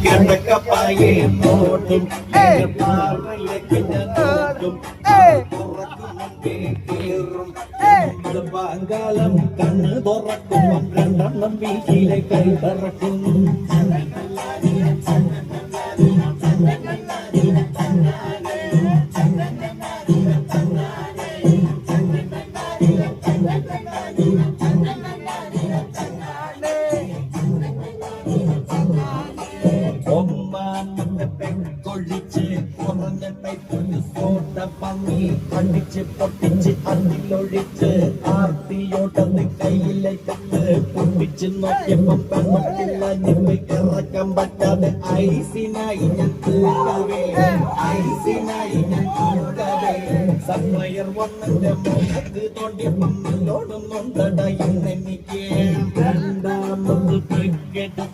കിഴക്കപ്പായെ നോട്ടും പാറയിലേക്ക് ഞാൻ നോട്ടും തുറക്കും പാങ്കാലം കണ്ണ് തുറക്കും രണ്ടെണ്ണം വീട്ടിലെ കൈ പറക്കും കൊള്ളിച്ച് കുറഞ്ഞ സോട്ട പങ്ങി അടിച്ച് പൊട്ടിച്ച് അതിലൊഴിച്ച് ആർത്തിയോട്ടത് കയ്യിലേക്കത്ത് പൊട്ടിച്ച് നോക്കിയപ്പം പെണ്ണത്തില്ല നിന്നെ ഇറക്കാൻ പറ്റാതെ ഐസിനായി ഞാൻ കൂട്ടവേ ഐസിനായി ഞാൻ കൂട്ടവേ സപ്ലയർ വന്നെന്റെ മുഖത്ത് തോണ്ടിയപ്പം നല്ലോണം നൊണ്ടടയുന്നെനിക്ക് രണ്ടാമത് ക്രിക്കറ്റ്